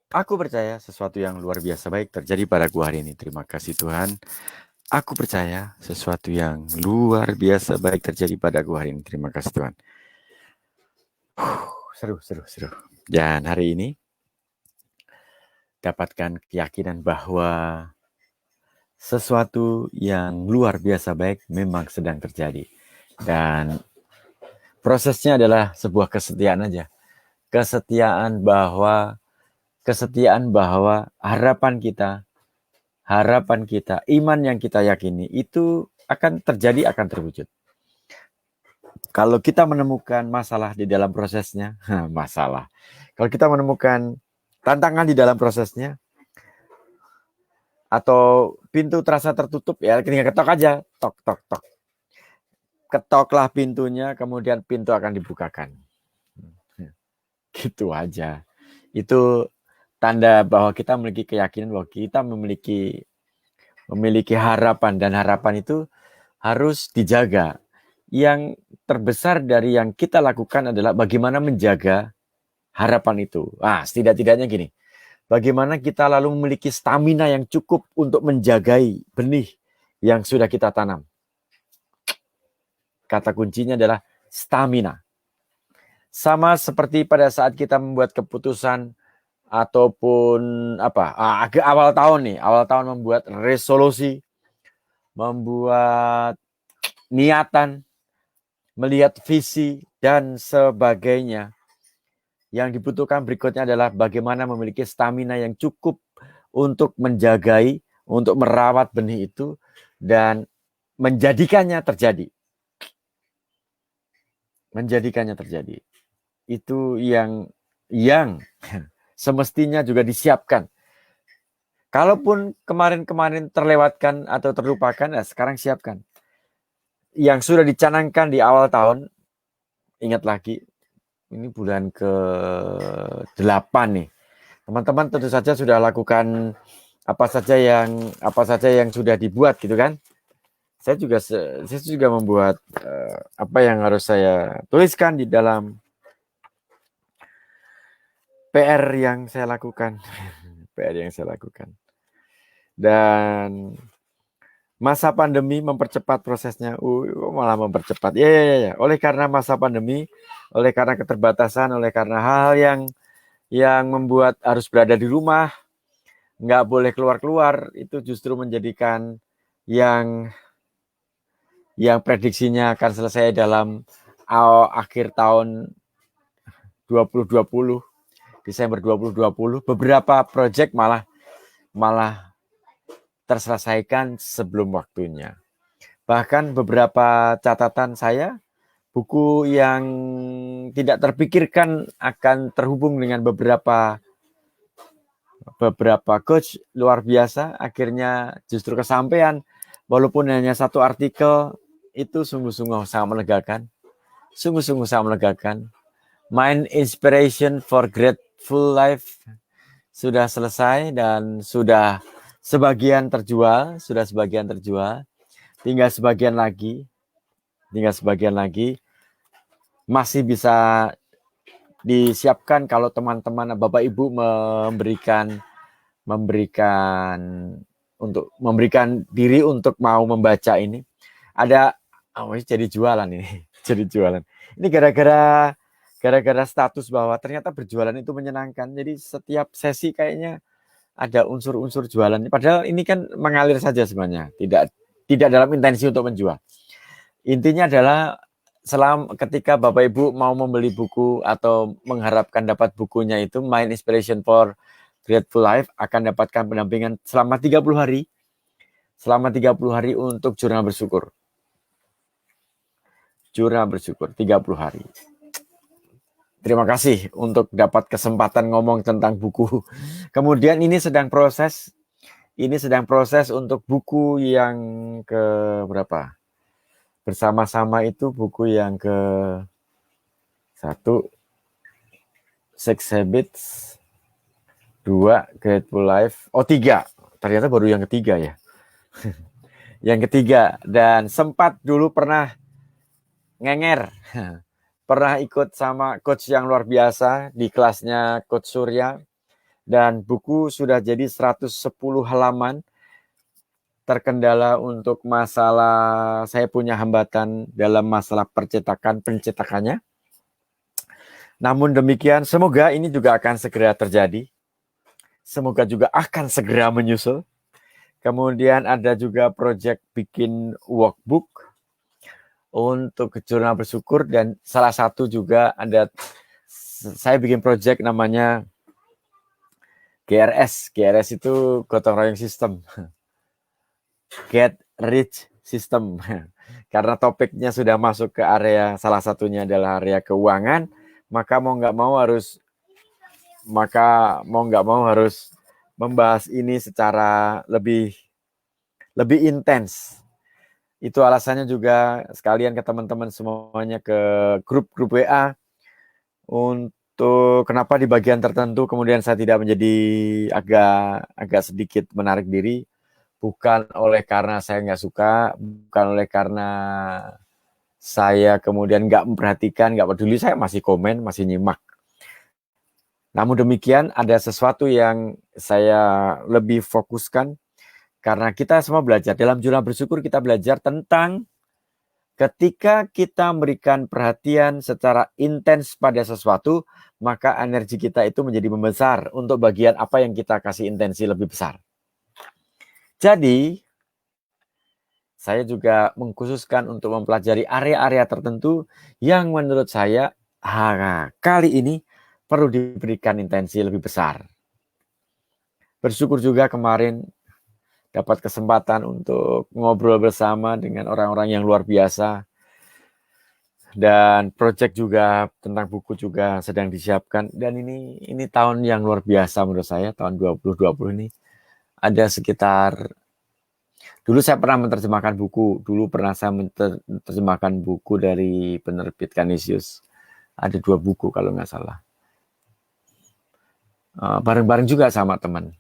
Aku percaya sesuatu yang luar biasa baik terjadi padaku hari ini. Terima kasih Tuhan. Aku percaya sesuatu yang luar biasa baik terjadi padaku hari ini. Terima kasih Tuhan. Seru. Dan hari ini dapatkan keyakinan bahwa sesuatu yang luar biasa baik memang sedang terjadi. Dan prosesnya adalah sebuah kesetiaan aja. Kesetiaan bahwa harapan kita, iman yang kita yakini itu akan terjadi, akan terwujud. Kalau kita menemukan masalah di dalam prosesnya, masalah. Kalau kita menemukan tantangan di dalam prosesnya, atau pintu terasa tertutup, ya tinggal ketok aja, tok. Ketoklah pintunya, kemudian pintu akan dibukakan. Gitu aja. Itu tanda bahwa kita memiliki keyakinan bahwa kita memiliki harapan, dan harapan itu harus dijaga. Yang terbesar dari yang kita lakukan adalah bagaimana menjaga harapan itu. Setidak-tidaknya gini, bagaimana kita lalu memiliki stamina yang cukup untuk menjagai benih yang sudah kita tanam. Kata kuncinya adalah stamina. Sama seperti pada saat kita membuat keputusan ataupun awal tahun membuat resolusi, membuat niatan, melihat visi dan sebagainya. Yang dibutuhkan berikutnya adalah bagaimana memiliki stamina yang cukup untuk menjagai, untuk merawat benih itu dan menjadikannya terjadi. Itu yang semestinya juga disiapkan. Kalaupun kemarin-kemarin terlewatkan atau terlupakan, sekarang siapkan. Yang sudah dicanangkan di awal tahun, ingat lagi, ini bulan ke-8 nih. Teman-teman tentu saja sudah lakukan apa saja yang sudah dibuat gitu kan. Saya juga membuat apa yang harus saya tuliskan di dalam PR yang saya lakukan. Dan masa pandemi mempercepat prosesnya. Malah mempercepat. Ya. Oleh karena masa pandemi, oleh karena keterbatasan, oleh karena hal yang membuat harus berada di rumah, nggak boleh keluar-keluar, itu justru menjadikan yang prediksinya akan selesai dalam akhir tahun 2020, Desember 2020, beberapa proyek malah terselesaikan sebelum waktunya. Bahkan beberapa catatan saya, buku yang tidak terpikirkan akan terhubung dengan beberapa coach luar biasa, akhirnya justru kesampaian, walaupun hanya satu artikel, itu sungguh-sungguh sangat melegakan. Mind Inspiration for Grateful Life sudah selesai dan sudah sebagian terjual, tinggal sebagian lagi masih bisa disiapkan kalau teman-teman Bapak Ibu memberikan diri untuk mau membaca ini. Ada jadi jualan ini. Ini gara-gara status bahwa ternyata berjualan itu menyenangkan. Jadi setiap sesi kayaknya ada unsur-unsur jualan. Padahal ini kan mengalir saja sebenarnya, tidak dalam intensi untuk menjual. Intinya adalah ketika Bapak Ibu mau membeli buku atau mengharapkan dapat bukunya itu, Mind Inspiration for Grateful Life, akan dapatkan pendampingan selama 30 hari. Selama 30 hari untuk jurnal bersyukur. 30 hari. Terima kasih untuk dapat kesempatan ngomong tentang buku. Kemudian ini sedang proses untuk buku yang ke berapa? Bersama-sama itu buku yang ke-1 Six Habits, 2 Grateful Life, 3. Ternyata baru yang ketiga ya. Yang ketiga, dan sempat dulu pernah ngenger. Pernah ikut sama coach yang luar biasa di kelasnya Coach Surya. dan buku sudah jadi 110 halaman. Terkendala untuk masalah, saya punya hambatan dalam masalah pencetakannya. Namun demikian, semoga ini juga akan segera terjadi. Semoga juga akan segera menyusul. Kemudian ada juga proyek bikin workbook untuk jurnal bersyukur, dan salah satu juga ada, saya bikin proyek namanya GRS. GRS itu gotong royong system. Get Rich System. Karena topiknya sudah masuk ke area, salah satunya adalah area keuangan, maka mau nggak mau harus membahas ini secara lebih intens. Itu alasannya juga sekalian ke teman-teman semuanya, ke grup WA, untuk kenapa di bagian tertentu kemudian saya tidak menjadi agak sedikit menarik diri. Bukan oleh karena saya nggak suka, bukan oleh karena saya kemudian nggak memperhatikan, nggak peduli, saya masih komen, masih nyimak. Namun demikian, ada sesuatu yang saya lebih fokuskan, karena kita semua belajar. Dalam jurnal bersyukur kita belajar tentang ketika kita memberikan perhatian secara intens pada sesuatu, maka energi kita itu menjadi membesar untuk bagian apa yang kita kasih intensi lebih besar. Jadi, saya juga mengkhususkan untuk mempelajari area-area tertentu yang menurut saya kali ini perlu diberikan intensi lebih besar. Bersyukur juga kemarin dapat kesempatan untuk ngobrol bersama dengan orang-orang yang luar biasa. Dan proyek juga tentang buku juga sedang disiapkan. Dan ini tahun yang luar biasa menurut saya, tahun 2020 ini. Ada sekitar, dulu saya pernah menerjemahkan buku, dari penerbit Canisius. Ada 2 buku kalau nggak salah. Bareng-bareng juga sama teman.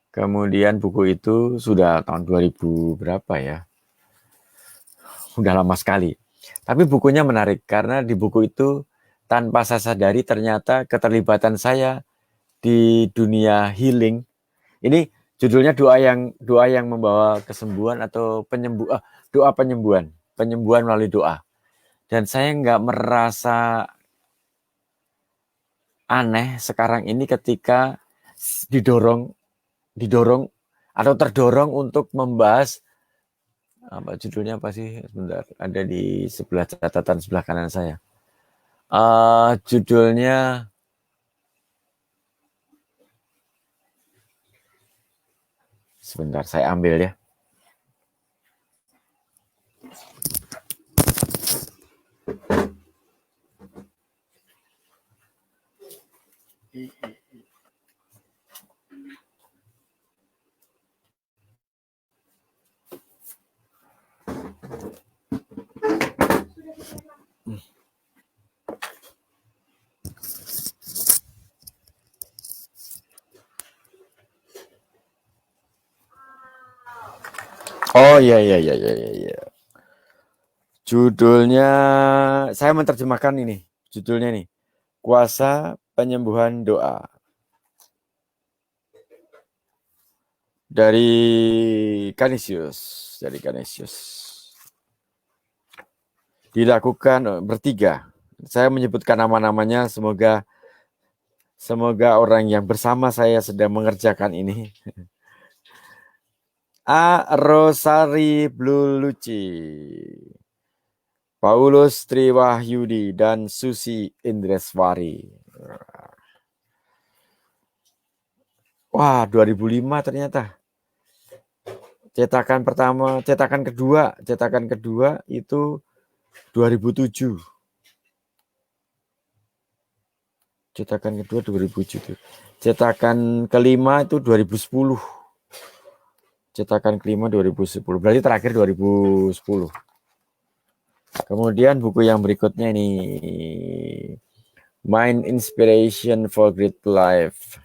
Kemudian buku itu sudah tahun 2000 berapa ya? Udah lama sekali. Tapi bukunya menarik karena di buku itu tanpa saya sadari ternyata keterlibatan saya di dunia healing. Ini judulnya doa yang membawa kesembuhan atau doa penyembuhan melalui doa. Dan saya nggak merasa aneh sekarang ini ketika didorong atau terdorong untuk membahas, judulnya apa sih? Sebentar, ada di sebelah catatan sebelah kanan saya. Judulnya sebentar, saya ambil ya. Oh iya. Judulnya, saya menerjemahkan ini. Judulnya nih, Kuasa Penyembuhan Doa. Dari Canisius. Dilakukan bertiga. Saya menyebutkan nama-namanya, semoga orang yang bersama saya sedang mengerjakan ini. A. Rosari Bluluci, Paulus Triwahyudi, dan Susi Indreswari. Wah, 2005 ternyata. Cetakan kedua itu 2007. Cetakan kedua 2007. Cetakan kelima itu 2010. Cetakan kelima 2010. Berarti terakhir 2010. Kemudian buku yang berikutnya ini, Mind Inspiration for Great Life.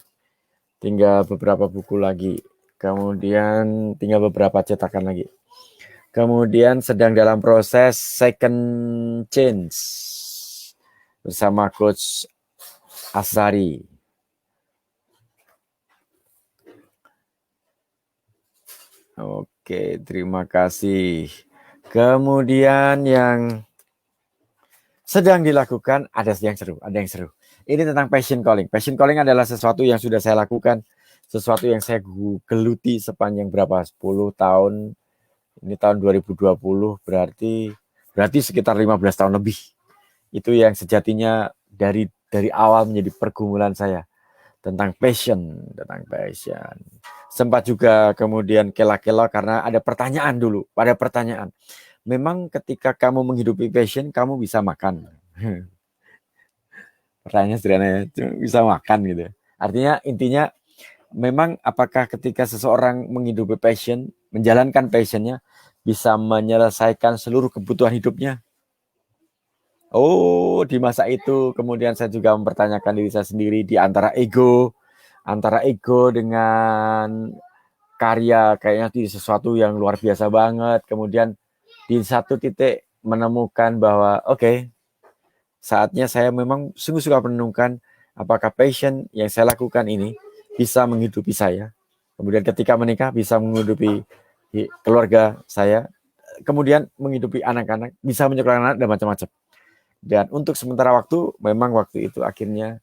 Tinggal beberapa buku lagi. Kemudian tinggal beberapa cetakan lagi. Kemudian sedang dalam proses Second Change bersama Coach Asari. Oke, terima kasih. Kemudian yang sedang dilakukan ada yang seru. Ini tentang passion calling. Passion calling adalah sesuatu yang sudah saya lakukan, sesuatu yang saya geluti sepanjang berapa 10 tahun. Ini tahun 2020 berarti sekitar 15 tahun lebih. Itu yang sejatinya dari awal menjadi pergumulan saya tentang passion. Sempat juga kemudian kela-kela karena ada pertanyaan dulu. Pada pertanyaan, memang ketika kamu menghidupi passion, kamu bisa makan? Pertanyaan sederhana, bisa makan gitu. Artinya intinya memang apakah ketika seseorang menghidupi passion, menjalankan passionnya, bisa menyelesaikan seluruh kebutuhan hidupnya? Oh, di masa itu kemudian saya juga mempertanyakan diri saya sendiri di antara ego dengan karya, kayaknya di sesuatu yang luar biasa banget. Kemudian di satu titik menemukan bahwa oke, saatnya saya memang sungguh suka menentukan apakah passion yang saya lakukan ini bisa menghidupi saya. Kemudian ketika menikah bisa menghidupi keluarga saya, kemudian menghidupi anak-anak, bisa menyekolahkan anak dan macam-macam. Dan untuk sementara waktu, memang waktu itu akhirnya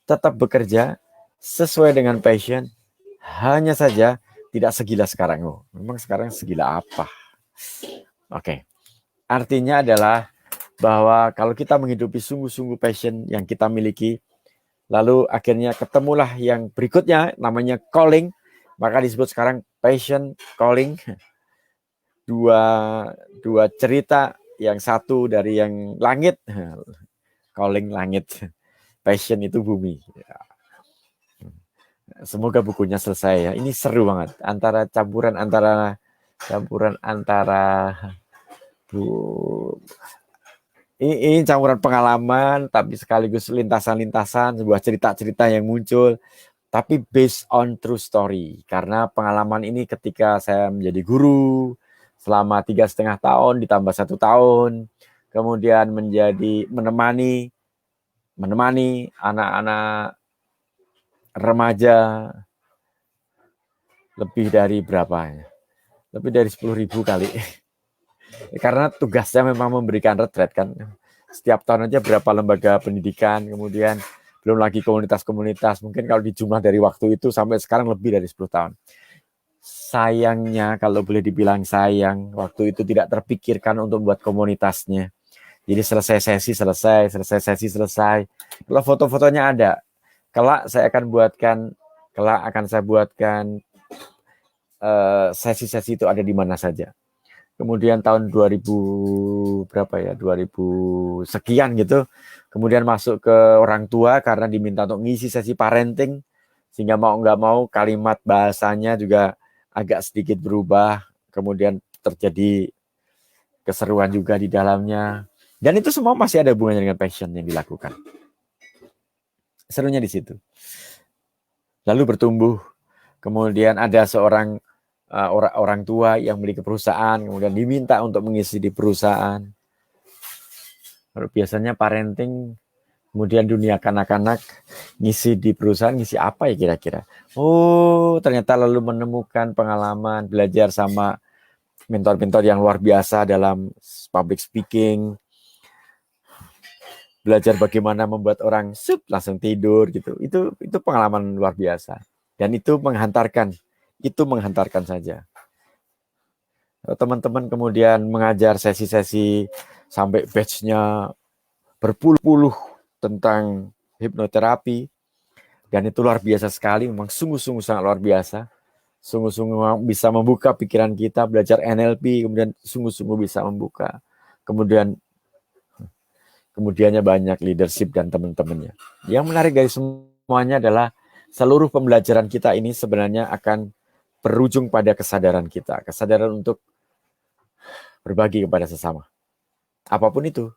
tetap bekerja sesuai dengan passion, hanya saja tidak segila sekarang. Oh, memang sekarang segila apa? Oke, artinya adalah bahwa kalau kita menghidupi sungguh-sungguh passion yang kita miliki, lalu akhirnya ketemulah yang berikutnya namanya calling, maka disebut sekarang passion calling. Dua cerita, yang satu dari yang langit, calling langit, passion itu bumi. Semoga bukunya selesai ya. Ini seru banget, campuran antara ini campuran pengalaman, tapi sekaligus lintasan-lintasan, sebuah cerita-cerita yang muncul, tapi based on true story. Karena pengalaman ini ketika saya menjadi guru selama 3,5 tahun ditambah 1 tahun, kemudian menemani anak-anak remaja lebih dari berapa ya? Lebih dari 10.000 kali. Karena tugasnya memang memberikan retret kan. Setiap tahun aja berapa lembaga pendidikan, kemudian belum lagi komunitas-komunitas. Mungkin kalau dijumlah dari waktu itu sampai sekarang lebih dari 10 tahun. Sayangnya, kalau boleh dibilang sayang, waktu itu tidak terpikirkan untuk membuat komunitasnya. Jadi selesai sesi selesai. Kalau foto-fotonya ada, kelak akan saya buatkan sesi-sesi itu ada di mana saja. Kemudian tahun 2000 berapa ya, 2000 sekian gitu, kemudian masuk ke orang tua karena diminta untuk ngisi sesi parenting, sehingga mau nggak mau kalimat bahasanya juga agak sedikit berubah, kemudian terjadi keseruan juga di dalamnya, dan itu semua masih ada hubungannya dengan passion yang dilakukan. Serunya di situ. Lalu bertumbuh, kemudian ada seorang orang tua yang memiliki perusahaan, kemudian diminta untuk mengisi di perusahaan. Kalau biasanya parenting, kemudian dunia kanak-kanak, ngisi di perusahaan, ngisi apa ya kira-kira? Oh, ternyata lalu menemukan pengalaman, belajar sama mentor-mentor yang luar biasa dalam public speaking, belajar bagaimana membuat orang langsung tidur gitu. Itu pengalaman luar biasa. Dan itu menghantarkan saja. Teman-teman kemudian mengajar sesi-sesi sampai batch-nya berpuluh-puluh tentang hipnoterapi, dan itu luar biasa sekali, memang sungguh-sungguh sangat luar biasa, sungguh-sungguh bisa membuka pikiran kita. Belajar NLP kemudian sungguh-sungguh bisa membuka, kemudiannya banyak leadership dan teman-temannya. Yang menarik dari semuanya adalah seluruh pembelajaran kita ini sebenarnya akan berujung pada kesadaran kita, kesadaran untuk berbagi kepada sesama, apapun itu.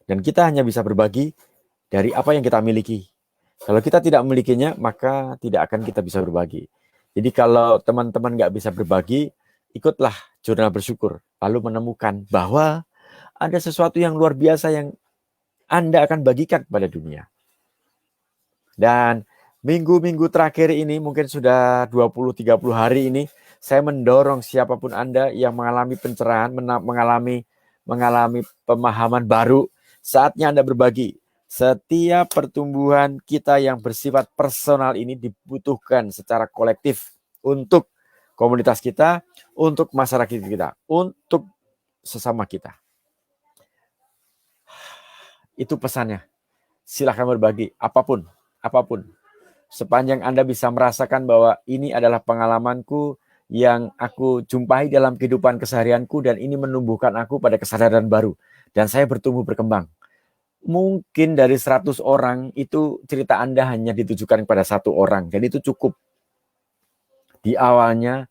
Dan kita hanya bisa berbagi dari apa yang kita miliki. Kalau kita tidak memilikinya, maka tidak akan kita bisa berbagi. Jadi kalau teman-teman nggak bisa berbagi, ikutlah jurnal bersyukur, lalu menemukan bahwa ada sesuatu yang luar biasa yang Anda akan bagikan kepada dunia. Dan minggu-minggu terakhir ini, mungkin sudah 20-30 hari ini, saya mendorong siapapun Anda yang mengalami pencerahan, mengalami pemahaman baru, saatnya Anda berbagi. Setiap pertumbuhan kita yang bersifat personal ini dibutuhkan secara kolektif untuk komunitas kita, untuk masyarakat kita, untuk sesama kita. Itu pesannya. Silahkan berbagi, apapun. Sepanjang Anda bisa merasakan bahwa ini adalah pengalamanku yang aku jumpai dalam kehidupan keseharianku dan ini menumbuhkan aku pada kesadaran baru. Dan saya bertumbuh berkembang. Mungkin dari 100 orang itu cerita Anda hanya ditujukan kepada 1 orang. Dan itu cukup. Di awalnya,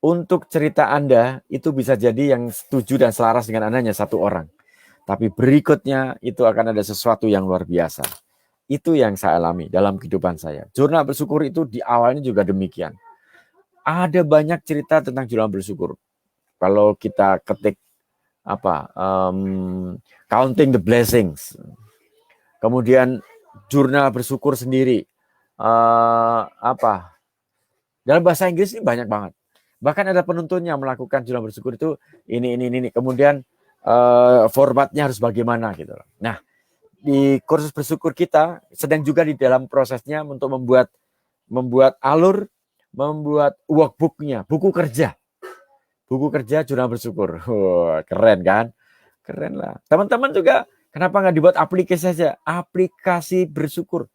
untuk cerita Anda itu bisa jadi yang setuju dan selaras dengan Anda hanya 1 orang. Tapi berikutnya itu akan ada sesuatu yang luar biasa. Itu yang saya alami dalam kehidupan saya. Jurnal bersyukur itu di awalnya juga demikian. Ada banyak cerita tentang jurnal bersyukur. Kalau kita ketik counting the blessings, kemudian jurnal bersyukur sendiri, dalam bahasa Inggris ini banyak banget. Bahkan ada penuntun yang melakukan jurnal bersyukur itu ini. Kemudian formatnya harus bagaimana gitu. Nah, di kursus bersyukur kita sedang juga di dalam prosesnya untuk membuat alur, membuat workbooknya, buku kerja jurnal bersyukur. Keren kan? Keren lah. Teman-teman juga kenapa nggak dibuat aplikasi saja? Aplikasi bersyukur.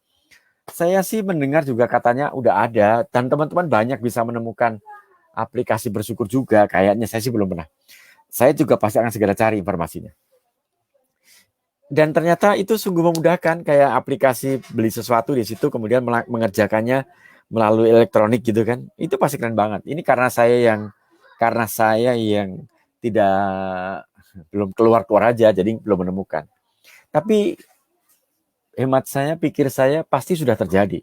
Saya sih mendengar juga katanya udah ada dan teman-teman banyak bisa menemukan aplikasi bersyukur juga. Kayaknya saya sih belum pernah. Saya juga pasti akan segera cari informasinya. Dan ternyata itu sungguh memudahkan, kayak aplikasi beli sesuatu di situ kemudian mengerjakannya melalui elektronik gitu kan. Itu pasti keren banget. Ini karena saya yang belum keluar aja, jadi belum menemukan. Tapi hemat saya, pikir saya pasti sudah terjadi.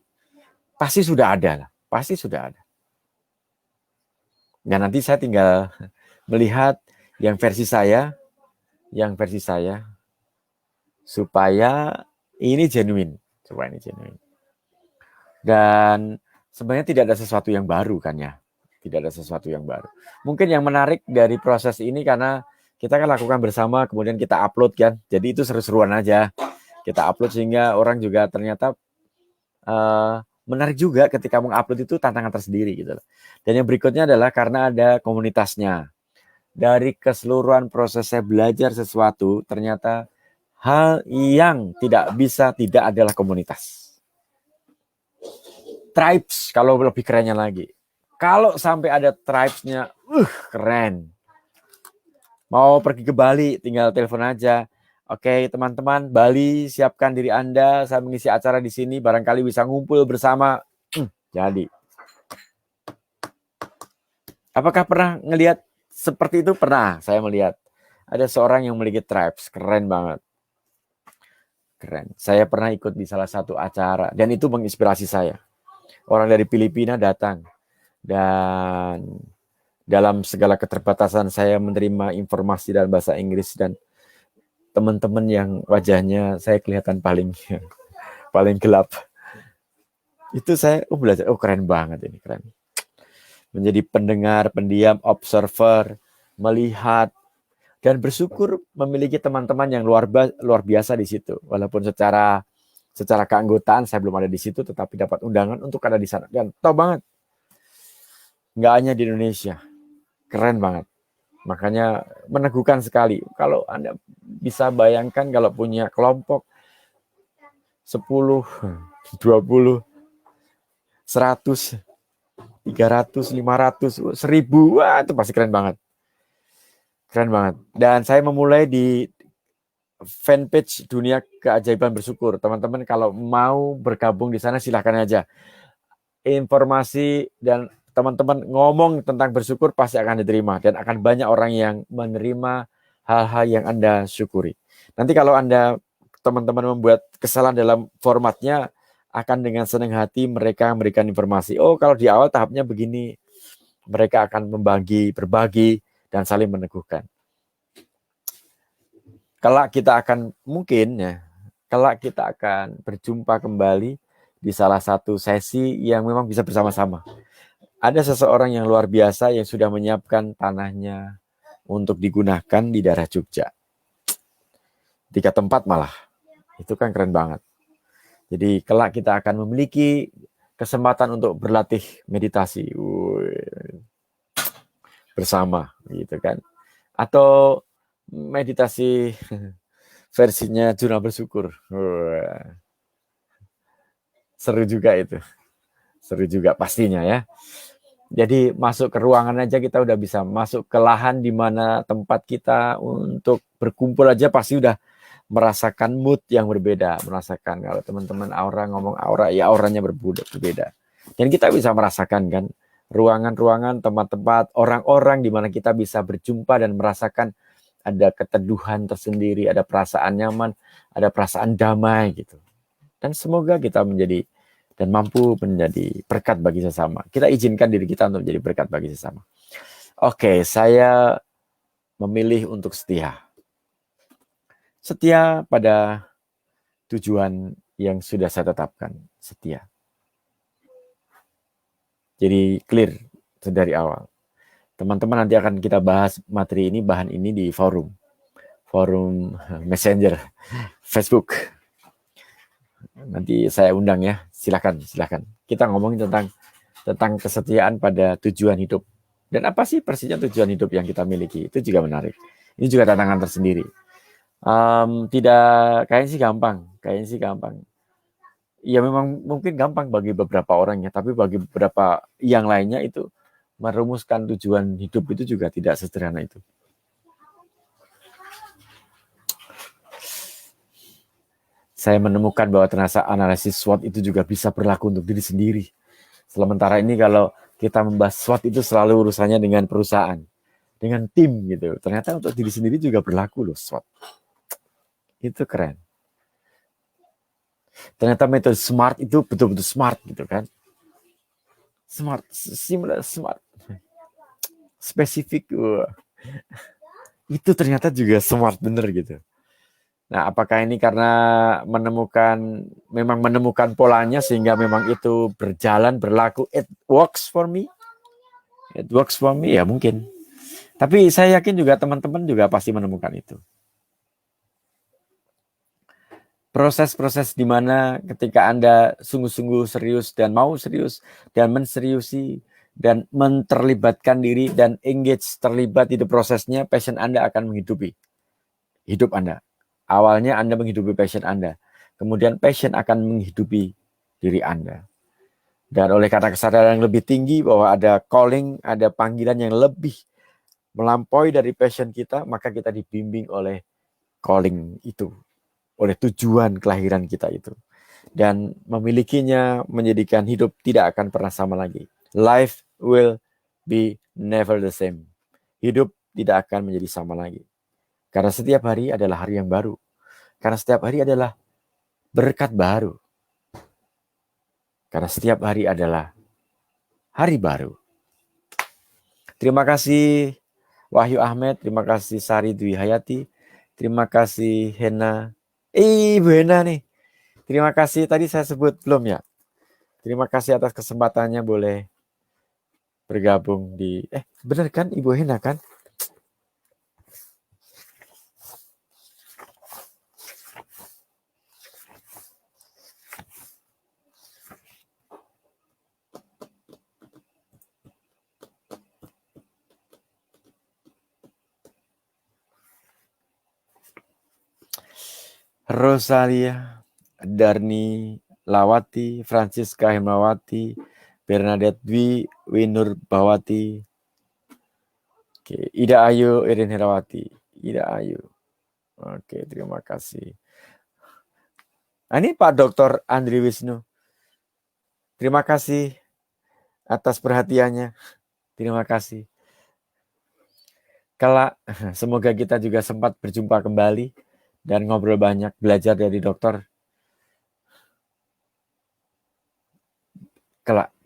Pasti sudah ada. Dan nanti saya tinggal melihat yang versi saya supaya ini genuine. Dan sebenarnya tidak ada sesuatu yang baru kan ya. Mungkin yang menarik dari proses ini karena kita kan lakukan bersama, kemudian kita upload kan. Jadi itu seru-seruan aja. Kita upload sehingga orang juga ternyata menarik juga ketika mengupload itu tantangan tersendiri gitu. Dan yang berikutnya adalah karena ada komunitasnya. Dari keseluruhan proses saya belajar sesuatu, ternyata hal yang tidak adalah komunitas. Tribes kalau lebih kerennya lagi. Kalau sampai ada tribes-nya, keren. Mau pergi ke Bali, tinggal telepon aja. Oke, teman-teman, Bali, siapkan diri Anda. Saya mengisi acara di sini, barangkali bisa ngumpul bersama. Jadi. Apakah pernah ngelihat seperti itu? Pernah, saya melihat. Ada seorang yang memiliki tribes, keren banget. Keren. Saya pernah ikut di salah satu acara, dan itu menginspirasi saya. Orang dari Filipina datang. Dan dalam segala keterbatasan saya menerima informasi dalam bahasa Inggris, dan teman-teman yang wajahnya saya kelihatan paling gelap. Itu saya belajar, keren banget ini, keren. Menjadi pendengar, pendiam, observer, melihat, dan bersyukur memiliki teman-teman yang luar biasa di situ. Walaupun secara keanggotaan saya belum ada di situ, tetapi dapat undangan untuk ada di sana. Dan tahu banget, nggak hanya di Indonesia, keren banget. Makanya meneguhkan sekali. Kalau Anda bisa bayangkan kalau punya kelompok 10, 20, 100, 300, 500, 1000, wah itu pasti keren banget. Keren banget. Dan saya memulai di fanpage Dunia Keajaiban Bersyukur. Teman-teman kalau mau bergabung di sana silahkan aja. Informasi dan teman-teman ngomong tentang bersyukur pasti akan diterima. Dan akan banyak orang yang menerima hal-hal yang Anda syukuri. Nanti kalau Anda, teman-teman membuat kesalahan dalam formatnya, akan dengan senang hati mereka memberikan informasi. Oh, kalau di awal tahapnya begini. Mereka akan berbagi, dan saling meneguhkan. Kelak kita akan berjumpa kembali di salah satu sesi yang memang bisa bersama-sama. Ada seseorang yang luar biasa yang sudah menyiapkan tanahnya untuk digunakan di daerah Jogja. 3 tempat malah. Itu kan keren banget. Jadi kelak kita akan memiliki kesempatan untuk berlatih meditasi bersama gitu kan. Atau meditasi versinya jurnal bersyukur. Seru juga itu. Seru juga pastinya ya. Jadi masuk ke ruangan aja kita udah bisa masuk ke lahan di mana tempat kita untuk berkumpul aja pasti udah merasakan mood yang berbeda, merasakan kalau teman-teman aura ngomong aura ya auranya berbeda. Dan kita bisa merasakan kan ruangan-ruangan, tempat-tempat, orang-orang di mana kita bisa berjumpa dan merasakan ada keteduhan tersendiri, ada perasaan nyaman, ada perasaan damai gitu. Dan semoga kita menjadi dan mampu menjadi berkat bagi sesama. Kita izinkan diri kita untuk menjadi berkat bagi sesama. Oke, saya memilih untuk setia. Setia pada tujuan yang sudah saya tetapkan. Setia. Jadi clear dari awal. Teman-teman nanti akan kita bahas materi ini, bahan ini di forum Messenger, Facebook. Nanti saya undang ya, silakan. Kita ngomongin tentang kesetiaan pada tujuan hidup. Dan apa sih persisnya tujuan hidup yang kita miliki? Itu juga menarik. Ini juga tantangan tersendiri. Kayaknya sih gampang. Ya memang mungkin gampang bagi beberapa orang ya, tapi bagi beberapa yang lainnya itu merumuskan tujuan hidup itu juga tidak sederhana itu. Saya menemukan bahwa ternyata analisis SWOT itu juga bisa berlaku untuk diri sendiri. Sementara ini kalau kita membahas SWOT itu selalu urusannya dengan perusahaan, dengan tim gitu. Ternyata untuk diri sendiri juga berlaku loh SWOT. Itu keren. Ternyata metode SMART itu betul-betul smart gitu kan. Smart, spesifik. Itu ternyata juga smart bener gitu. Nah, apakah ini karena menemukan polanya sehingga memang itu berjalan, berlaku, it works for me? Ya mungkin. Tapi saya yakin juga teman-teman juga pasti menemukan itu. Proses-proses di mana ketika Anda sungguh-sungguh serius dan mau serius dan menseriusi dan menterlibatkan diri dan engage terlibat di prosesnya, passion Anda akan menghidupi hidup Anda. Awalnya Anda menghidupi passion Anda. Kemudian passion akan menghidupi diri Anda. Dan oleh karena kesadaran yang lebih tinggi bahwa ada calling, ada panggilan yang lebih melampaui dari passion kita, maka kita dibimbing oleh calling itu, oleh tujuan kelahiran kita itu. Dan memilikinya menjadikan hidup tidak akan pernah sama lagi. Life will be never the same. Hidup tidak akan menjadi sama lagi. Karena setiap hari adalah hari yang baru. Karena setiap hari adalah berkat baru. Karena setiap hari adalah hari baru. Terima kasih Wahyu Ahmed, terima kasih Sari Dwi Hayati, terima kasih Hena. Ibu Hena nih. Terima kasih, tadi saya sebut belum ya? Terima kasih atas kesempatannya boleh bergabung di... benar kan Ibu Hena kan? Rosalia, Darni Lawati, Francisca Hemawati, Bernadette Dwi, Winur Bawati, Oke, Ida Ayu, Irin Herawati, Ida Ayu. Oke, terima kasih. Nah, ini Pak Dr. Andri Wisnu. Terima kasih atas perhatiannya. Terima kasih. Semoga kita juga sempat berjumpa kembali dan ngobrol banyak, belajar dari dokter.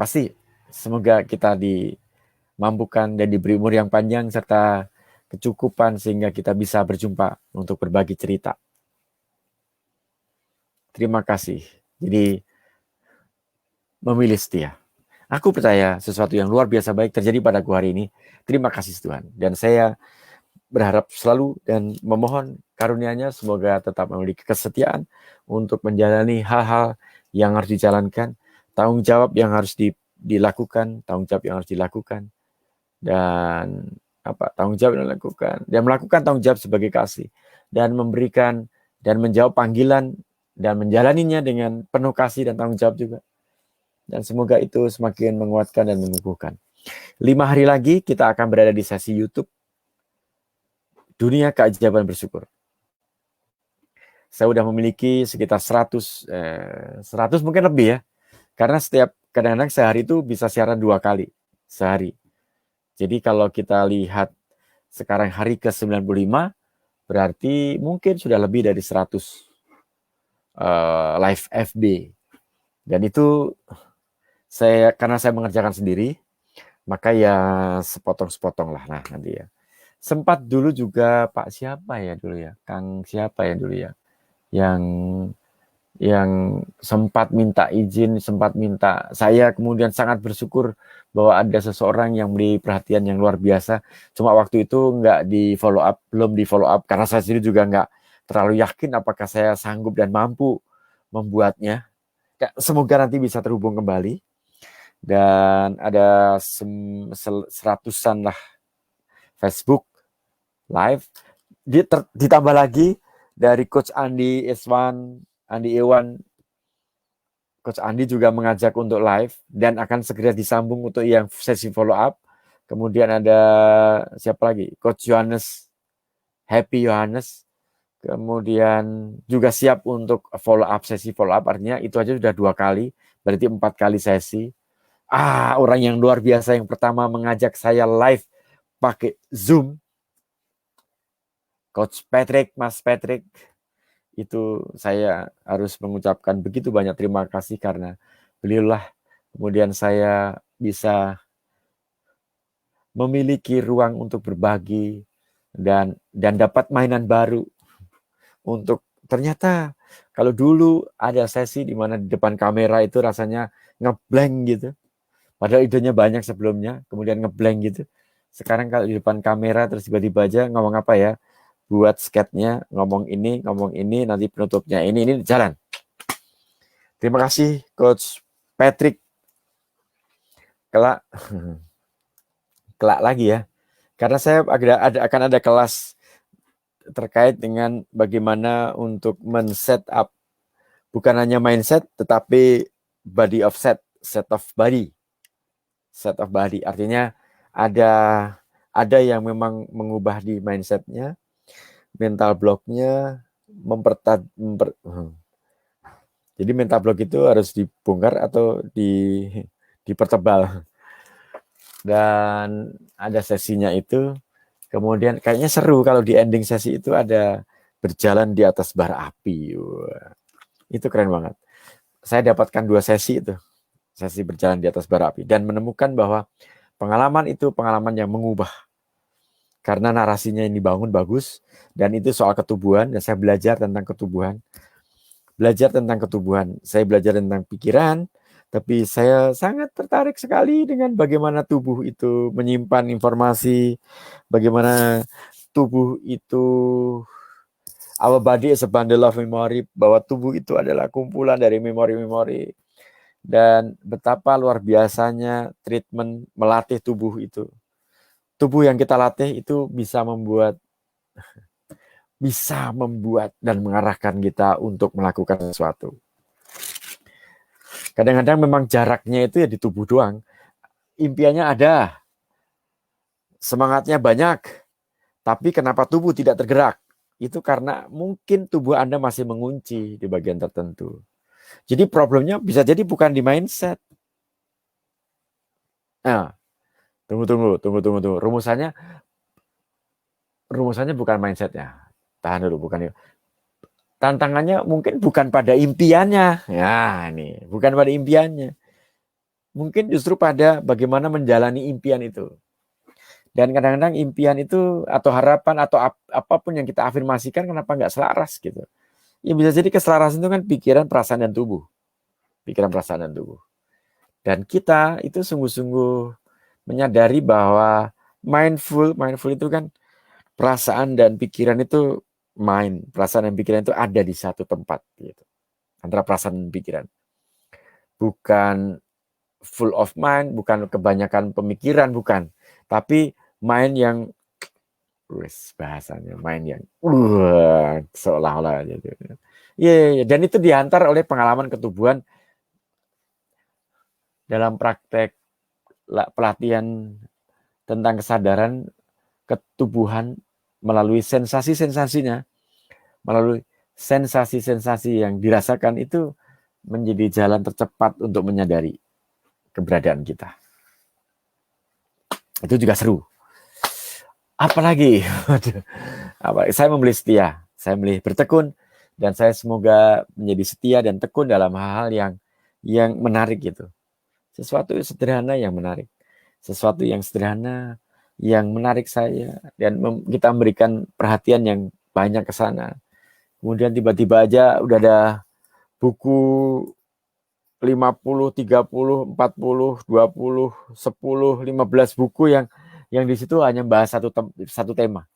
Pasti semoga kita dimampukan dan diberi umur yang panjang serta kecukupan sehingga kita bisa berjumpa untuk berbagi cerita. Terima kasih. Jadi memilih setia. Aku percaya sesuatu yang luar biasa baik terjadi padaku hari ini. Terima kasih Tuhan. Dan saya berharap selalu dan memohon karunia-Nya semoga tetap memiliki kesetiaan untuk menjalani hal-hal yang harus dijalankan, tanggung jawab yang harus dilakukan, tanggung jawab yang harus dilakukan, dan tanggung jawab yang dilakukan, dan melakukan tanggung jawab sebagai kasih, dan memberikan dan menjawab panggilan dan menjalaninya dengan penuh kasih dan tanggung jawab juga. Dan semoga itu semakin menguatkan dan menumbuhkan. 5 hari lagi kita akan berada di sesi YouTube Dunia Keajaiban Bersyukur. Saya sudah memiliki sekitar 100 mungkin lebih ya. Karena setiap kadang-kadang sehari itu bisa siaran 2 kali sehari. Jadi kalau kita lihat sekarang hari ke-95 berarti mungkin sudah lebih dari 100 live FB. Dan itu karena saya mengerjakan sendiri, maka ya sepotong-sepotong lah nanti ya. Sempat dulu juga Pak siapa ya dulu ya, Kang siapa ya dulu ya, yang sempat minta izin, sempat minta, saya kemudian sangat bersyukur bahwa ada seseorang yang beri perhatian yang luar biasa. Cuma waktu itu nggak di follow up, belum di follow up karena saya sendiri juga nggak terlalu yakin apakah saya sanggup dan mampu membuatnya. Semoga nanti bisa terhubung kembali. Dan ada 100-an lah Facebook live, ditambah lagi dari Coach Andi Iwan. Coach Andi juga mengajak untuk live dan akan segera disambung untuk yang sesi follow up. Kemudian ada siapa lagi? Coach Happy Yohanes. Kemudian juga siap untuk sesi follow up, artinya itu aja sudah 2 kali, berarti 4 kali sesi. Orang yang luar biasa yang pertama mengajak saya live pakai Zoom, Coach Patrick, Mas Patrick, itu saya harus mengucapkan begitu banyak terima kasih karena beliaulah kemudian saya bisa memiliki ruang untuk berbagi dan dapat mainan baru. Untuk ternyata kalau dulu ada sesi di mana di depan kamera itu rasanya ngeblank gitu. Padahal idenya banyak sebelumnya, kemudian ngeblank gitu. Sekarang kalau di depan kamera terus tiba-tiba aja ngomong apa ya, buat sketnya, ngomong ini, nanti penutupnya ini jalan. Terima kasih Coach Patrick. Kelak lagi ya, karena saya akan ada kelas terkait dengan bagaimana untuk men-set up bukan hanya mindset tetapi body of set of body. Set of body artinya ada yang memang mengubah di mindsetnya, mental blocknya, jadi mental block itu harus dibongkar atau dipertebal. Dan ada sesinya itu, kemudian kayaknya seru kalau di ending sesi itu ada berjalan di atas bara api. Wah, itu keren banget. Saya dapatkan 2 sesi itu, sesi berjalan di atas bara api, dan menemukan bahwa pengalaman itu pengalaman yang mengubah. Karena narasinya ini bangun bagus, dan itu soal ketubuhan, dan saya belajar tentang ketubuhan. Saya belajar tentang pikiran, tapi saya sangat tertarik sekali dengan bagaimana tubuh itu menyimpan informasi, bagaimana tubuh itu, our body is a bundle of memory, bahwa tubuh itu adalah kumpulan dari memori-memori, dan betapa luar biasanya treatment melatih tubuh itu. Tubuh yang kita latih itu bisa membuat dan mengarahkan kita untuk melakukan sesuatu. Kadang-kadang memang jaraknya itu ya di tubuh doang. Impiannya ada, semangatnya banyak, tapi kenapa tubuh tidak tergerak? Itu karena mungkin tubuh Anda masih mengunci di bagian tertentu. Jadi problemnya bisa jadi bukan di mindset. Nah, tunggu. Rumusannya bukan mindsetnya. Tahan dulu, bukan itu. Tantangannya mungkin bukan pada impiannya. Ya, ini bukan pada impiannya. Mungkin justru pada bagaimana menjalani impian itu. Dan kadang-kadang impian itu atau harapan atau apapun yang kita afirmasikan kenapa nggak selaras gitu. Ya bisa jadi keselarasan itu kan pikiran, perasaan, dan tubuh. Dan kita itu sungguh-sungguh menyadari bahwa mindful itu kan perasaan dan pikiran itu perasaan dan pikiran itu ada di satu tempat gitu. Antara perasaan dan pikiran. Bukan full of mind, bukan kebanyakan pemikiran, bukan. Tapi mind yang bahasanya mind yang seolah-olah gitu. Iya, dan itu diantar oleh pengalaman ketubuhan dalam praktek pelatihan tentang kesadaran ketubuhan melalui sensasi-sensasinya, melalui sensasi-sensasi yang dirasakan itu menjadi jalan tercepat untuk menyadari keberadaan kita. Itu juga seru. Apalagi, saya memilih setia, saya memilih bertekun, dan saya semoga menjadi setia dan tekun dalam hal-hal yang menarik gitu. Sesuatu sederhana yang menarik, sesuatu yang sederhana yang menarik saya, dan kita memberikan perhatian yang banyak ke sana. Kemudian tiba-tiba aja udah ada buku 50, 30, 40, 20, 10, 15 buku yang di situ hanya bahas satu tema.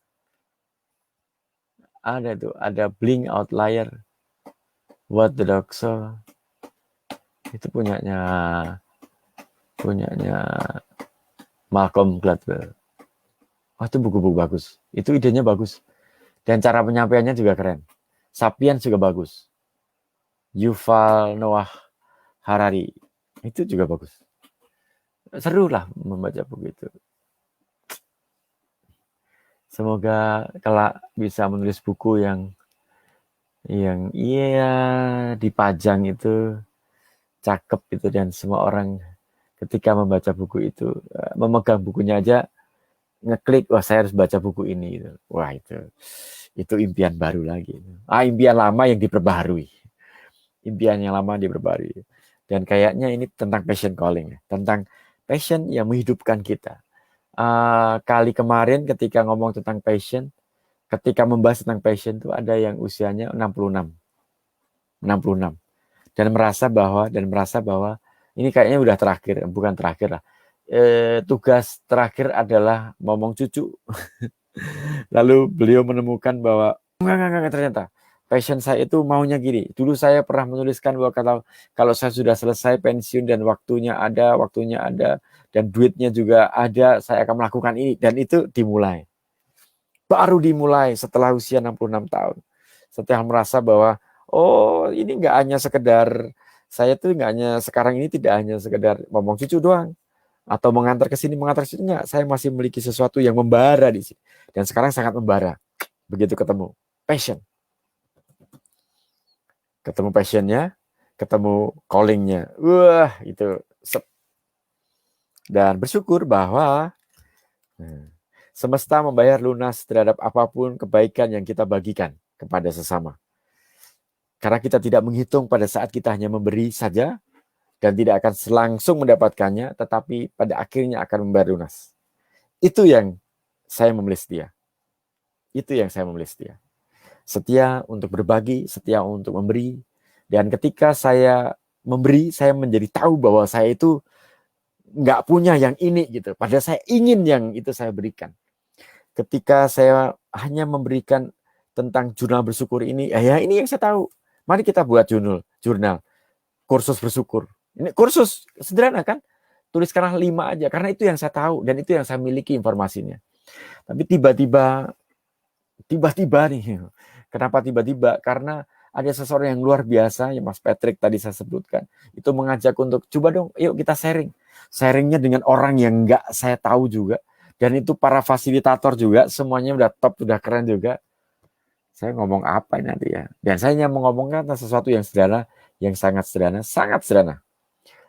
Ada Blink Outlier, What the Dog Saw. Itu punyanya Malcolm Gladwell. Itu buku-buku bagus. Itu idenya bagus. Dan cara penyampaiannya juga keren. Sapiens juga bagus. Yuval Noah Harari. Itu juga bagus. Seru lah membaca buku itu. Semoga kalau bisa menulis buku yang dipajang itu cakep itu, dan semua orang ketika membaca buku itu memegang bukunya aja ngeklik, wah saya harus baca buku ini gitu. Wah itu impian baru lagi. Impian lama yang diperbaharui. Impian yang lama diperbaharui. Dan kayaknya ini tentang passion calling, tentang passion yang menghidupkan kita. Kali kemarin ketika ngomong tentang passion, ketika membahas tentang passion itu ada yang usianya 66 dan merasa bahwa ini kayaknya udah terakhir, bukan terakhir lah. Tugas terakhir adalah ngomong cucu. Lalu beliau menemukan bahwa enggak, ternyata passion saya itu maunya gini. Dulu saya pernah menuliskan bahwa kalau saya sudah selesai pensiun dan waktunya ada dan duitnya juga ada, saya akan melakukan ini, dan itu baru dimulai setelah usia 66 tahun. Setelah merasa bahwa ini nggak hanya sekedar saya tuh nggak hanya sekarang ini tidak hanya sekedar ngomong cucu doang atau mengantar ke sini mengantar ke sini, enggak, saya masih memiliki sesuatu yang membara di sini, dan sekarang sangat membara. Begitu ketemu passionnya, ketemu callingnya, itu dan bersyukur bahwa semesta membayar lunas terhadap apapun kebaikan yang kita bagikan kepada sesama. Karena kita tidak menghitung pada saat kita hanya memberi saja dan tidak akan langsung mendapatkannya, tetapi pada akhirnya akan membayar lunas. Itu yang saya memilih setia. Setia untuk berbagi, setia untuk memberi. Dan ketika saya memberi, saya menjadi tahu bahwa saya itu nggak punya yang ini gitu. Padahal saya ingin yang itu saya berikan. Ketika saya hanya memberikan tentang jurnal bersyukur ini, ini yang saya tahu. Mari kita buat jurnal kursus bersyukur. Ini kursus sederhana kan? Tuliskanlah 5 aja, karena itu yang saya tahu dan itu yang saya miliki informasinya. Tapi tiba-tiba nih, kenapa tiba-tiba? Karena ada seseorang yang luar biasa, yang Mas Patrick tadi saya sebutkan, itu mengajak untuk coba dong, yuk kita sharingnya dengan orang yang nggak saya tahu juga, dan itu para fasilitator juga, semuanya udah top, udah keren juga. Saya ngomong apa nanti ya? Dan saya hanya mengomongkan sesuatu yang sederhana, yang sangat sederhana.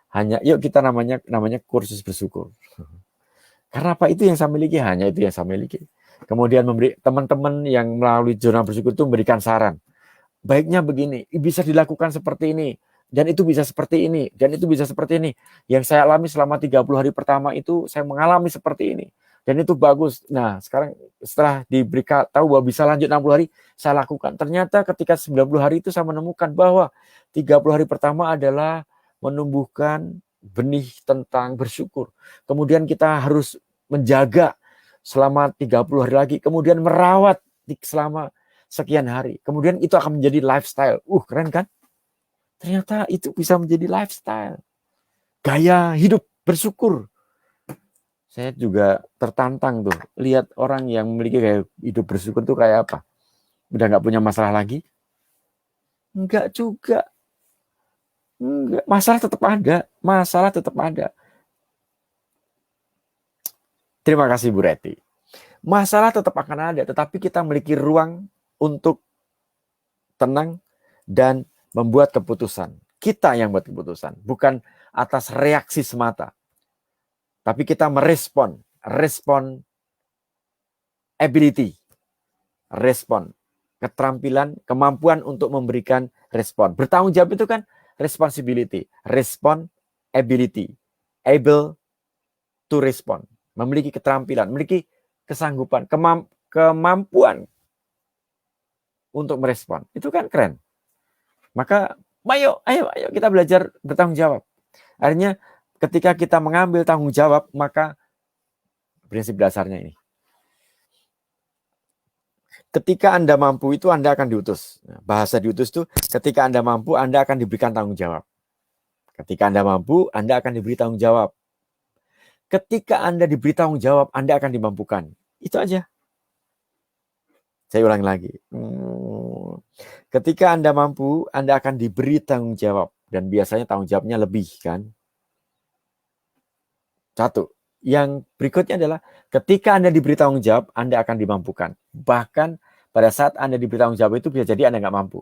Hanya yuk kita namanya kursus bersyukur. Karena apa? Itu yang saya miliki, hanya itu yang saya miliki. Kemudian memberi teman-teman yang melalui jurnal bersyukur itu memberikan saran. Baiknya begini, bisa dilakukan seperti ini, dan itu bisa seperti ini, dan itu bisa seperti ini. Yang saya alami selama 30 hari pertama itu, saya mengalami seperti ini. Dan itu bagus. Nah, sekarang setelah diberikan tahu bahwa bisa lanjut 60 hari, saya lakukan. Ternyata ketika 90 hari itu saya menemukan bahwa 30 hari pertama adalah menumbuhkan benih tentang bersyukur. Kemudian kita harus menjaga selama 30 hari lagi. Kemudian merawat selama sekian hari. Kemudian itu akan menjadi lifestyle. Keren kan? Ternyata itu bisa menjadi lifestyle. Gaya hidup bersyukur. Saya juga tertantang tuh. Lihat orang yang memiliki gaya hidup bersyukur tuh kayak apa? Udah nggak punya masalah lagi? Enggak juga. Enggak. Masalah tetap ada. Masalah tetap ada. Terima kasih Bu Reti. Masalah tetap akan ada, tetapi kita memiliki ruang untuk tenang dan membuat keputusan. Kita yang buat keputusan, bukan atas reaksi semata. Tapi kita merespon, ability, respon, keterampilan, kemampuan untuk memberikan respon. Bertanggung jawab itu kan responsibility, respon, ability, able to respond, memiliki keterampilan, memiliki kesanggupan, kemampuan untuk merespon. Itu kan keren. Maka ayo kita belajar bertanggung jawab. Artinya ketika kita mengambil tanggung jawab, maka prinsip dasarnya ini. Ketika Anda mampu itu Anda akan diutus. Bahasa diutus itu ketika Anda mampu Anda akan diberikan tanggung jawab. Ketika Anda mampu Anda akan diberi tanggung jawab. Ketika Anda diberi tanggung jawab Anda akan dimampukan. Itu aja. Saya ulangi lagi. Ketika Anda mampu Anda akan diberi tanggung jawab. Dan biasanya tanggung jawabnya lebih kan. Satu. Yang berikutnya adalah ketika Anda diberi tanggung jawab, Anda akan dimampukan. Bahkan pada saat Anda diberi tanggung jawab itu bisa jadi Anda nggak mampu.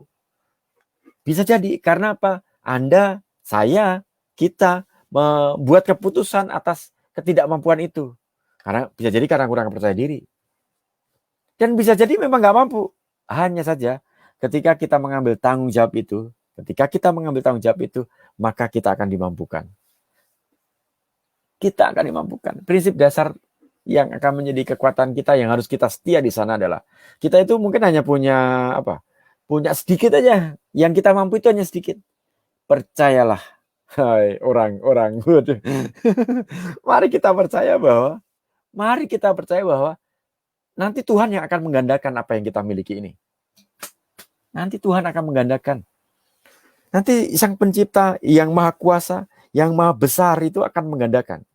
Bisa jadi karena apa? Anda, saya, kita membuat keputusan atas ketidakmampuan itu. Karena bisa jadi karena kurang percaya diri. Dan bisa jadi memang nggak mampu. Hanya saja ketika kita mengambil tanggung jawab itu, maka kita akan dimampukan. Kita akan dimampukan. Prinsip dasar yang akan menjadi kekuatan kita yang harus kita setia di sana adalah kita itu mungkin hanya punya sedikit aja. Yang kita mampu itu hanya sedikit. Percayalah, hai orang-orang. Mari kita percaya bahwa nanti Tuhan yang akan menggandakan apa yang kita miliki ini. Nanti Tuhan akan menggandakan. Nanti Sang Pencipta yang Maha Kuasa, yang Maha Besar itu akan menggandakan.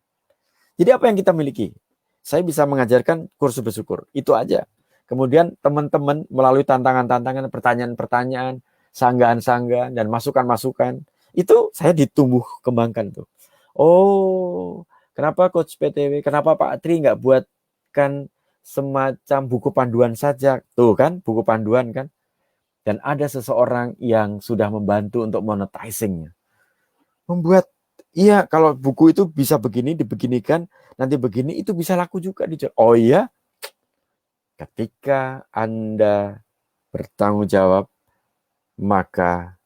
Jadi apa yang kita miliki? Saya bisa mengajarkan kursus bersyukur. Itu aja. Kemudian teman-teman melalui tantangan-tantangan, pertanyaan-pertanyaan, sanggahan-sanggahan, dan masukan-masukan. Itu saya ditumbuh kembangkan tuh. Oh, kenapa Coach PTW, kenapa Pak Tri nggak buatkan semacam buku panduan saja? Tuh kan, buku panduan kan. Dan ada seseorang yang sudah membantu untuk monetizing-nya. Membuat iya, kalau buku itu bisa begini, dibeginikan, nanti begini, itu bisa laku juga. Oh iya? Ketika Anda bertanggung jawab, maka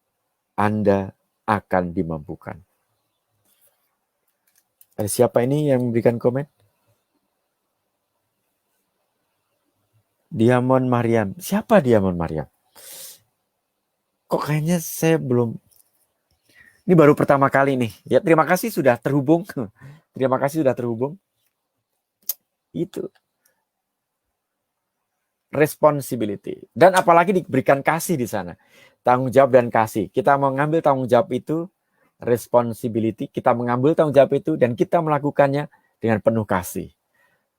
Anda akan dimampukan. Ada siapa ini yang memberikan komen? Diamond Mariam. Siapa Diamond Mariam? Kok kayaknya saya belum... Ini baru pertama kali nih. Ya, terima kasih sudah terhubung. Terima kasih sudah terhubung. Itu. Responsibility. Dan apalagi diberikan kasih di sana. Tanggung jawab dan kasih. Kita mengambil tanggung jawab itu, responsibility. Kita mengambil tanggung jawab itu dan kita melakukannya dengan penuh kasih.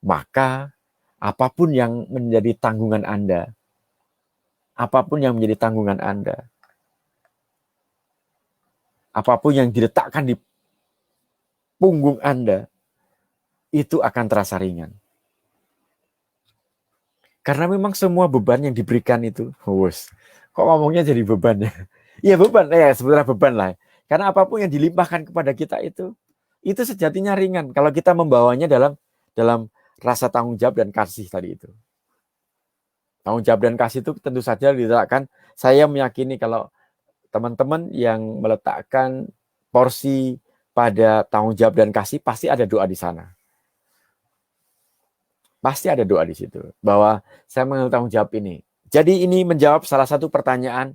Maka apapun yang menjadi tanggungan Anda, apapun yang diletakkan di punggung Anda, itu akan terasa ringan. Karena memang semua beban yang diberikan itu, kok ngomongnya jadi beban ya? Iya beban, sebenarnya beban lah. Karena apapun yang dilimpahkan kepada kita itu sejatinya ringan. Kalau kita membawanya dalam rasa tanggung jawab dan kasih tadi itu. Tanggung jawab dan kasih itu tentu saja diletakkan. Saya meyakini kalau teman-teman yang meletakkan porsi pada tanggung jawab dan kasih, pasti ada doa di sana. Pasti ada doa di situ. Bahwa saya mengambil tanggung jawab ini. Jadi ini menjawab salah satu pertanyaan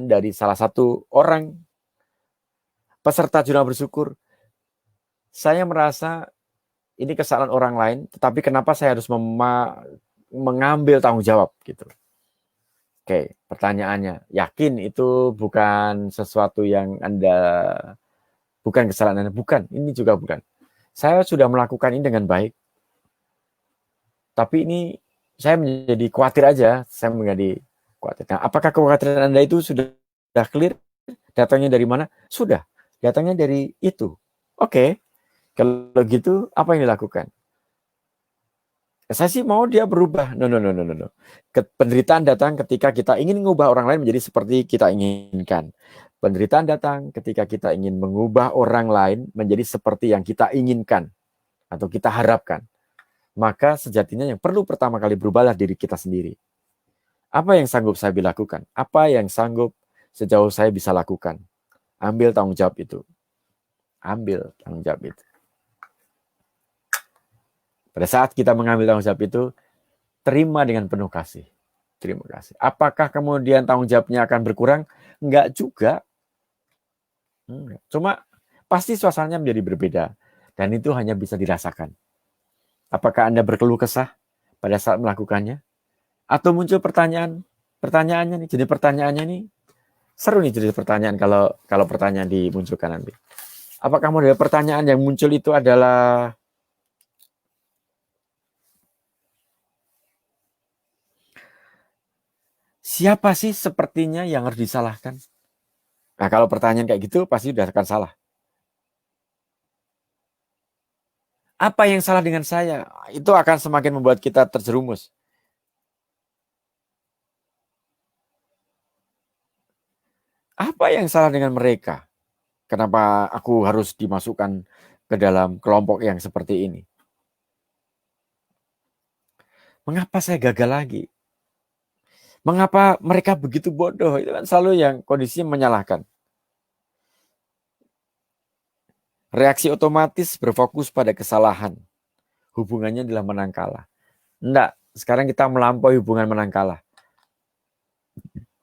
dari salah satu orang peserta jurnal bersyukur, saya merasa ini kesalahan orang lain, tetapi kenapa saya harus mengambil tanggung jawab gitu. Oke, pertanyaannya, yakin itu bukan sesuatu yang Anda, bukan kesalahan Anda? Bukan, ini juga bukan. Saya sudah melakukan ini dengan baik, tapi ini saya menjadi khawatir aja, saya menjadi khawatir. Nah, apakah kekhawatiran Anda itu sudah clear? Datangnya dari mana? Sudah, datangnya dari itu. Oke, kalau gitu apa yang dilakukan? Saya sih mau dia berubah. No. Penderitaan datang ketika kita ingin mengubah orang lain menjadi seperti kita inginkan. Penderitaan datang ketika kita ingin mengubah orang lain menjadi seperti yang kita inginkan atau kita harapkan. Maka sejatinya yang perlu pertama kali berubahlah diri kita sendiri. Apa yang sanggup saya lakukan? Apa yang sanggup sejauh saya bisa lakukan? Ambil tanggung jawab itu. Ambil tanggung jawab itu. Pada saat kita mengambil tanggung jawab itu, terima dengan penuh kasih. Terima kasih. Apakah kemudian tanggung jawabnya akan berkurang? Enggak juga. Cuma pasti suasananya menjadi berbeda. Dan itu hanya bisa dirasakan. Apakah Anda berkeluh kesah pada saat melakukannya? Atau muncul pertanyaannya nih, jadi pertanyaannya nih, seru nih jadi pertanyaan kalau pertanyaan dimunculkan nanti. Apakah model pertanyaan yang muncul itu adalah siapa sih sepertinya yang harus disalahkan? Nah, kalau pertanyaan kayak gitu pasti sudah akan salah. Apa yang salah dengan saya? Itu akan semakin membuat kita terjerumus. Apa yang salah dengan mereka? Kenapa aku harus dimasukkan ke dalam kelompok yang seperti ini? Mengapa saya gagal lagi? Mengapa mereka begitu bodoh? Itu kan selalu yang kondisinya menyalahkan. Reaksi otomatis berfokus pada kesalahan. Hubungannya adalah menang kalah. Enggak, sekarang kita melampaui hubungan menang kalah.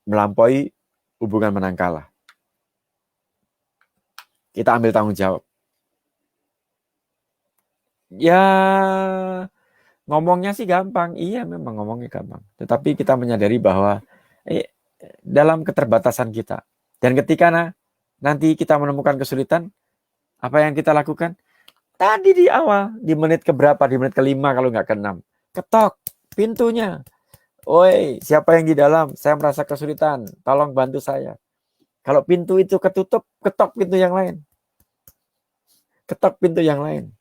Melampaui hubungan menang kalah. Kita ambil tanggung jawab. Ya, ngomongnya sih gampang. Iya, memang ngomongnya gampang. Tetapi kita menyadari bahwa dalam keterbatasan kita. Dan ketika nanti kita menemukan kesulitan, apa yang kita lakukan? Tadi di awal, di menit keberapa? Di menit ke-5 kalau nggak ke-6. Ketok pintunya. Oi, siapa yang di dalam? Saya merasa kesulitan. Tolong bantu saya. Kalau pintu itu ketutup, ketok pintu yang lain. Ketok pintu yang lain.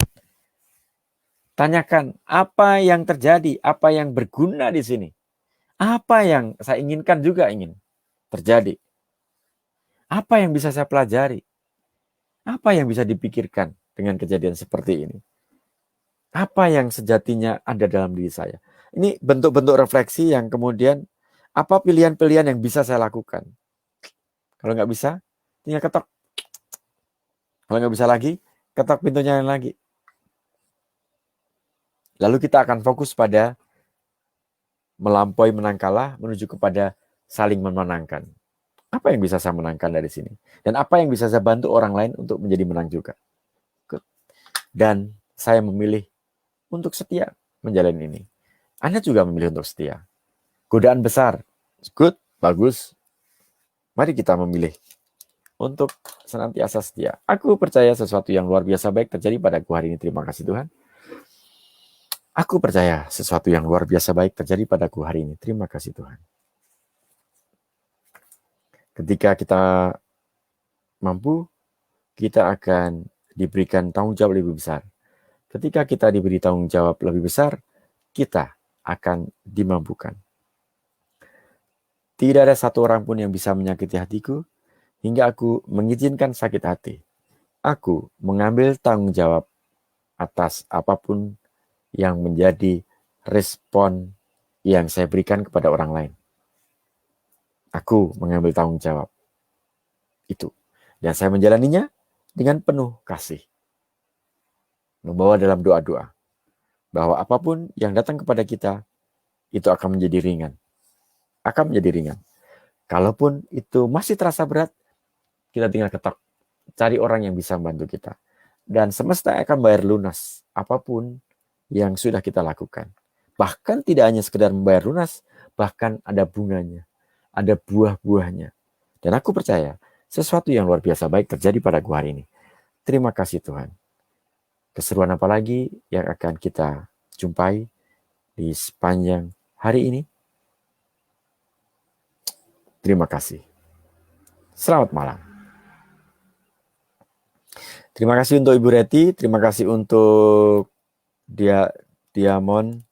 Tanyakan, apa yang terjadi? Apa yang berguna di sini? Apa yang saya inginkan juga ingin terjadi? Apa yang bisa saya pelajari? Apa yang bisa dipikirkan dengan kejadian seperti ini? Apa yang sejatinya ada dalam diri saya? Ini bentuk-bentuk refleksi yang kemudian apa pilihan-pilihan yang bisa saya lakukan? Kalau nggak bisa, tinggal ketok. Kalau nggak bisa lagi, ketok pintunya yang lagi. Lalu kita akan fokus pada melampaui menang kalah menuju kepada saling memenangkan. Apa yang bisa saya menangkan dari sini? Dan apa yang bisa saya bantu orang lain untuk menjadi menang juga? Dan saya memilih untuk setia menjalani ini. Anda juga memilih untuk setia. Godaan besar. Good, bagus. Mari kita memilih untuk senantiasa setia. Aku percaya sesuatu yang luar biasa baik terjadi padaku hari ini. Terima kasih Tuhan. Aku percaya sesuatu yang luar biasa baik terjadi padaku hari ini. Terima kasih Tuhan. Ketika kita mampu, kita akan diberikan tanggung jawab lebih besar. Ketika kita diberi tanggung jawab lebih besar, kita akan dimampukan. Tidak ada satu orang pun yang bisa menyakiti hatiku, hingga aku mengizinkan sakit hati. Aku mengambil tanggung jawab atas apapun yang menjadi respon yang saya berikan kepada orang lain. Aku mengambil tanggung jawab itu. Dan saya menjalaninya dengan penuh kasih. Membawa dalam doa-doa. Bahwa apapun yang datang kepada kita, itu akan menjadi ringan. Akan menjadi ringan. Kalaupun itu masih terasa berat, kita tinggal ketok. cari orang yang bisa membantu kita. Dan semesta akan bayar lunas apapun yang sudah kita lakukan. Bahkan tidak hanya sekedar membayar lunas, bahkan ada bunganya, ada buah-buahnya. Dan aku percaya sesuatu yang luar biasa baik terjadi pada gua hari ini. Terima kasih Tuhan. Keseruan apa lagi yang akan kita jumpai di sepanjang hari ini? Terima kasih. Selamat malam. Terima kasih untuk Ibu Reti, terima kasih untuk Diamond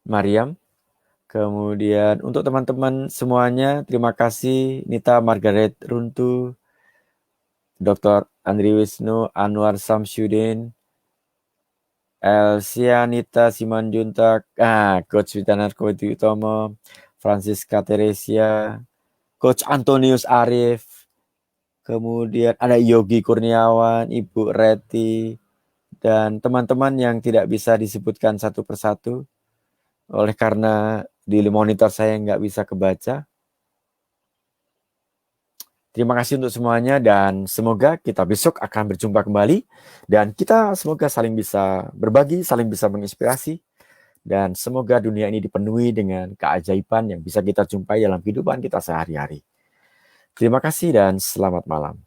Mariam. Kemudian untuk teman-teman semuanya, terima kasih Nita Margaret Runtu, Dr. Andri Wisnu, Anwar Samsudin, Elsianita Simanjuntak, Coach Witanarko Utomo, Francisca Teresia, Coach Antonius Arif, kemudian ada Yogi Kurniawan, Ibu Reti, dan teman-teman yang tidak bisa disebutkan satu persatu, oleh karena di monitor saya nggak bisa kebaca. Terima kasih untuk semuanya dan semoga kita besok akan berjumpa kembali dan kita semoga saling bisa berbagi, saling bisa menginspirasi dan semoga dunia ini dipenuhi dengan keajaiban yang bisa kita jumpai dalam kehidupan kita sehari-hari. Terima kasih dan selamat malam.